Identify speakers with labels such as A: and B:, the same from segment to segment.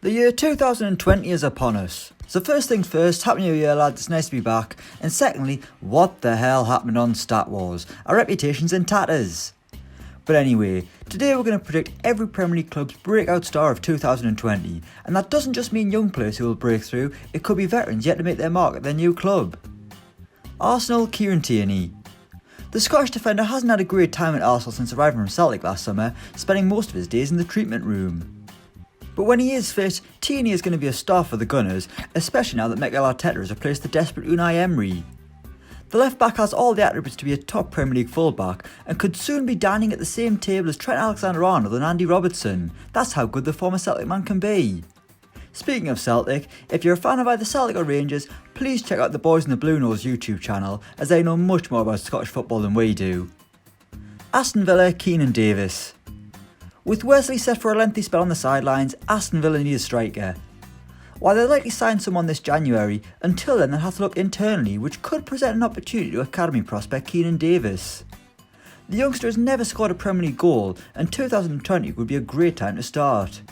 A: The year 2020 is upon us. So first things first, happy new year lads, it's nice to be back. And secondly, what the hell happened on Stat Wars? Our reputation's in tatters. But anyway, today we're going to predict every Premier League club's breakout star of 2020. And that doesn't just mean young players who will break through, it could be veterans yet to make their mark at their new club. Arsenal, Kieran Tierney. The Scottish defender hasn't had a great time at Arsenal since arriving from Celtic last summer, spending most of his days in the treatment room. But when he is fit, Tierney is going to be a star for the Gunners, especially now that McNeil has replaced the desperate Unai Emery. The left back has all the attributes to be a top Premier League fullback and could soon be dining at the same table as Trent Alexander-Arnold and Andy Robertson. That's how good the former Celtic man can be. Speaking of Celtic, if you're a fan of either Celtic or Rangers, please check out the Boys in the Blue Nose YouTube channel, as they know much more about Scottish football than we do. Aston Villa, Keenan Davis. With Wesley set for a lengthy spell on the sidelines, Aston Villa need a striker. While they'll likely sign someone this January, until then they'll have to look internally, which could present an opportunity to academy prospect Keenan Davis. The youngster has never scored a Premier League goal, and 2020 would be a great time to start.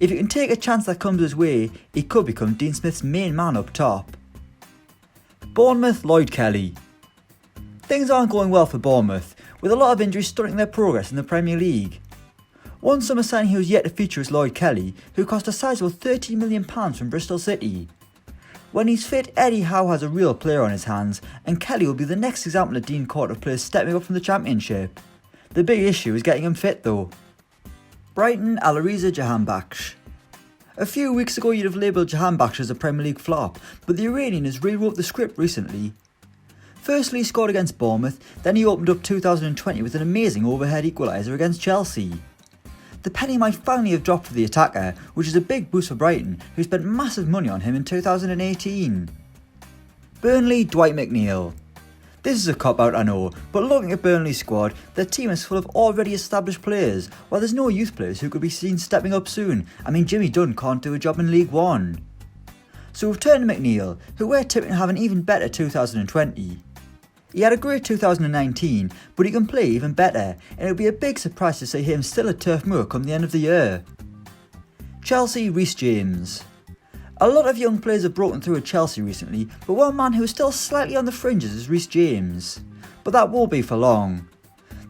A: If he can take a chance that comes his way, he could become Dean Smith's main man up top. Bournemouth, Lloyd Kelly. Things aren't going well for Bournemouth, with a lot of injuries stunting their progress in the Premier League. One summer signing who was yet to feature is Lloyd Kelly, who cost a sizable £13 million from Bristol City. When he's fit, Eddie Howe has a real player on his hands, and Kelly will be the next example of Dean Court of players stepping up from the Championship. The big issue is getting him fit though. Brighton, Jahanbakhsh. A few weeks ago you'd have labelled Jahanbakhsh as a Premier League flop, but the Iranian has rewrote the script recently. Firstly he scored against Bournemouth, then he opened up 2020 with an amazing overhead equaliser against Chelsea. The penny might finally have dropped for the attacker, which is a big boost for Brighton, who spent massive money on him in 2018. Burnley, Dwight McNeil. This is a cop-out I know, but looking at Burnley's squad, their team is full of already established players, while there's no youth players who could be seen stepping up soon. I mean, Jimmy Dunn can't do a job in League One. So we've turned to McNeil, who we're tipping to have an even better 2020. He had a great 2019, but he can play even better, and it would be a big surprise to see him still at Turf Moor come the end of the year. Chelsea, Reece James. A lot of young players have broken through at Chelsea recently, but one man who is still slightly on the fringes is Reece James. But that won't be for long.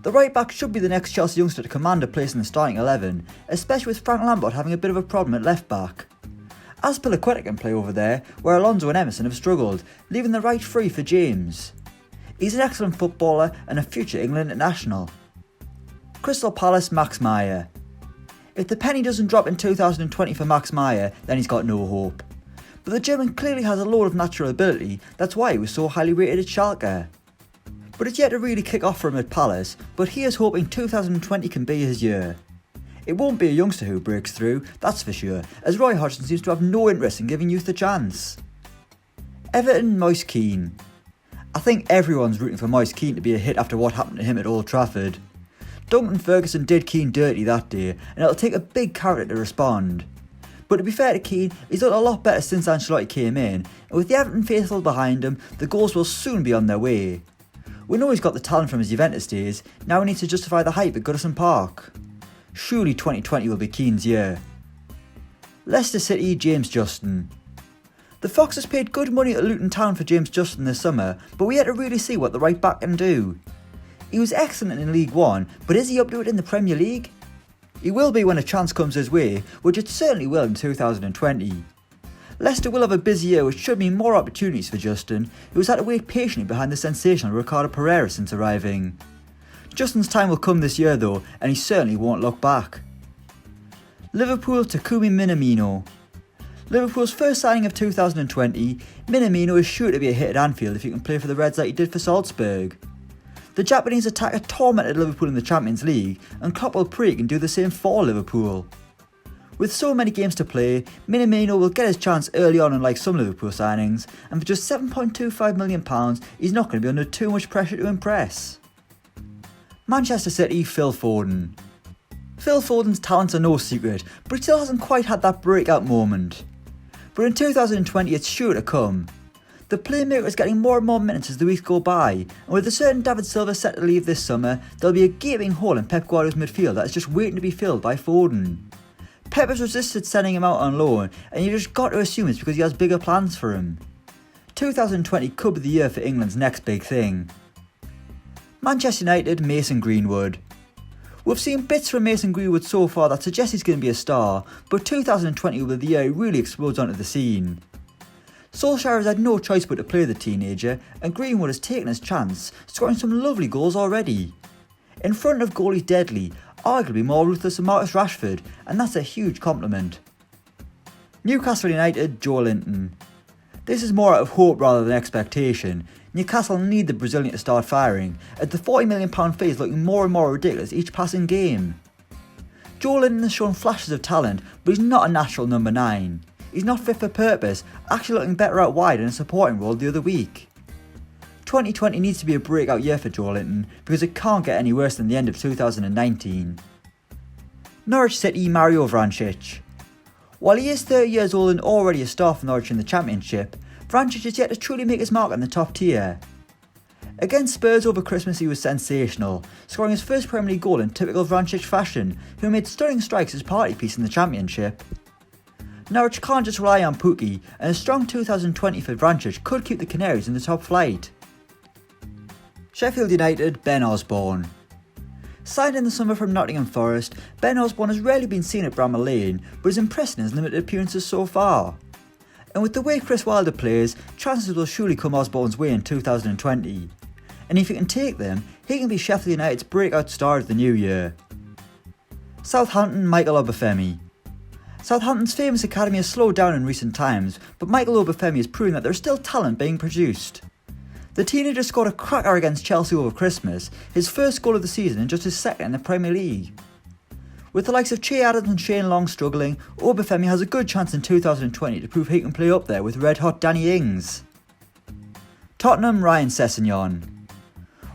A: The right back should be the next Chelsea youngster to command a place in the starting 11, especially with Frank Lampard having a bit of a problem at left back. Azpilicueta can play over there, where Alonso and Emerson have struggled, leaving the right free for James. He's an excellent footballer and a future England international. Crystal Palace, Max Meyer. If the penny doesn't drop in 2020 for Max Meyer, then he's got no hope. But the German clearly has a load of natural ability, that's why he was so highly rated at Schalke. But it's yet to really kick off for him at Palace, but he is hoping 2020 can be his year. It won't be a youngster who breaks through, that's for sure, as Roy Hodgson seems to have no interest in giving youth a chance. Everton, Moise Kean. I think everyone's rooting for Moise Kean to be a hit after what happened to him at Old Trafford. Duncan Ferguson did Kean dirty that day, and it'll take a big character to respond. But to be fair to Kean, he's done a lot better since Ancelotti came in, and with the Everton faithful behind him, the goals will soon be on their way. We know he's got the talent from his Juventus days, now he needs to justify the hype at Goodison Park. Surely 2020 will be Kean's year. Leicester City, James Justin. The Foxes paid good money at Luton Town for James Justin this summer, but we had to really see what the right back can do. He was excellent in League One, but is he up to it in the Premier League? He will be when a chance comes his way, which it certainly will in 2020. Leicester will have a busy year, which should mean more opportunities for Justin, who has had to wait patiently behind the sensational Ricardo Pereira since arriving. Justin's time will come this year though, and he certainly won't look back. Liverpool, Takumi Minamino. Liverpool's first signing of 2020, Minamino is sure to be a hit at Anfield if he can play for the Reds like he did for Salzburg. The Japanese attacker tormented Liverpool in the Champions League, and Klopp will pray he can do the same for Liverpool. With so many games to play, Minamino will get his chance early on unlike some Liverpool signings, and for just £7.25 million he's not going to be under too much pressure to impress. Manchester City, Phil Foden. Phil Foden's talents are no secret, but he still hasn't quite had that breakout moment. But in 2020 it's sure to come. The playmaker is getting more and more minutes as the weeks go by, and with a certain David Silva set to leave this summer, there'll be a gaping hole in Pep Guardiola's midfield that is just waiting to be filled by Foden. Pep has resisted sending him out on loan, and you just got to assume it's because he has bigger plans for him. 2020 could be the year for England's next big thing. Manchester United, Mason Greenwood. We've seen bits from Mason Greenwood so far that suggest he's going to be a star, but 2020 will be the year he really explodes onto the scene. Solskjaer has had no choice but to play the teenager, and Greenwood has taken his chance, scoring some lovely goals already. In front of goalies deadly, arguably more ruthless than Marcus Rashford, and that's a huge compliment. Newcastle United, Joe Linton. This is more out of hope rather than expectation. Newcastle need the Brazilian to start firing, as the £40 million fee is looking more and more ridiculous each passing game. Joe Linton has shown flashes of talent, but he's not a natural number 9. He's not fit for purpose, actually looking better out wide in a supporting role the other week. 2020 needs to be a breakout year for Joe Linton, because it can't get any worse than the end of 2019. Norwich City, Mario Vrancic. While he is 30 years old and already a star for Norwich in the Championship, Vrancic is yet to truly make his mark in the top tier. Against Spurs over Christmas he was sensational, scoring his first Premier League goal in typical Vrancic fashion, who made stunning strikes as party piece in the Championship. Norwich can't just rely on Pukki, and a strong 2020 for Vrancic could keep the Canaries in the top flight. Sheffield United, Ben Osborne. Signed in the summer from Nottingham Forest, Ben Osborne has rarely been seen at Bramall Lane, but is impressed in his limited appearances so far. And with the way Chris Wilder plays, chances will surely come Osborne's way in 2020. And if he can take them, he can be Sheffield United's breakout star of the new year. Southampton, Michael Obafemi. Southampton's famous academy has slowed down in recent times, but Michael Obafemi is proving that there's still talent being produced. The teenager scored a cracker against Chelsea over Christmas, his first goal of the season and just his second in the Premier League. With the likes of Che Adams and Shane Long struggling, Obafemi has a good chance in 2020 to prove he can play up there with red-hot Danny Ings. Tottenham, Ryan Sessegnon.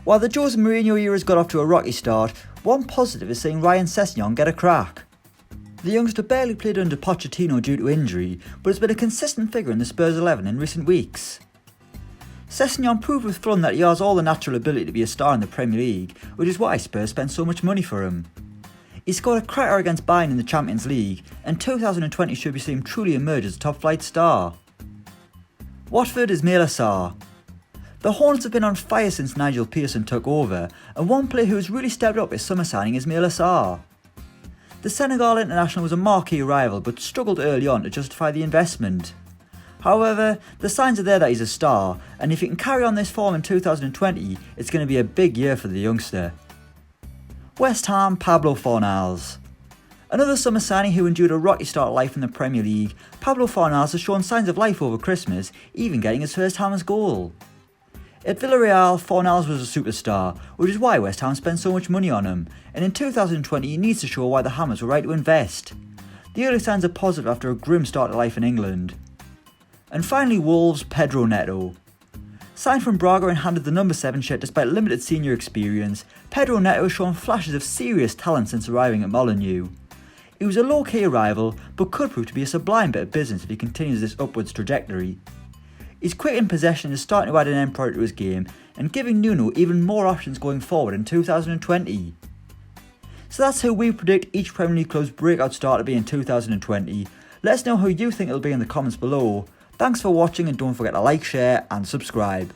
A: While the Jose Mourinho era has got off to a rocky start, one positive is seeing Ryan Sessegnon get a crack. The youngster barely played under Pochettino due to injury, but has been a consistent figure in the Spurs 11 in recent weeks. Sessegnon proved with Fulham that he has all the natural ability to be a star in the Premier League, which is why Spurs spent so much money for him. He scored a cracker against Bayern in the Champions League, and 2020 should be seen him truly emerge as a top-flight star. Watford is Meyer. The Hornets have been on fire since Nigel Pearson took over, and one player who has really stepped up his summer signing is Meyer. The Senegal international was a marquee rival, but struggled early on to justify the investment. However, the signs are there that he's a star, and if he can carry on this form in 2020, it's going to be a big year for the youngster. West Ham, Pablo Fornals. Another summer signing who endured a rocky start of life in the Premier League, Pablo Fornals has shown signs of life over Christmas, even getting his first Hammers goal. At Villarreal, Fornals was a superstar, which is why West Ham spent so much money on him, and in 2020 he needs to show why the Hammers were right to invest. The early signs are positive after a grim start to life in England. And finally Wolves, Pedro Neto. Signed from Braga and handed the number 7 shirt despite limited senior experience, Pedro Neto has shown flashes of serious talent since arriving at Molineux. He was a low-key arrival, but could prove to be a sublime bit of business if he continues this upwards trajectory. He's quick in possession and is starting to add an end product to his game, and giving Nuno even more options going forward in 2020. So that's how we predict each Premier League club's breakout star to be in 2020. Let us know who you think it'll be in the comments below. Thanks for watching, and don't forget to like, share and subscribe.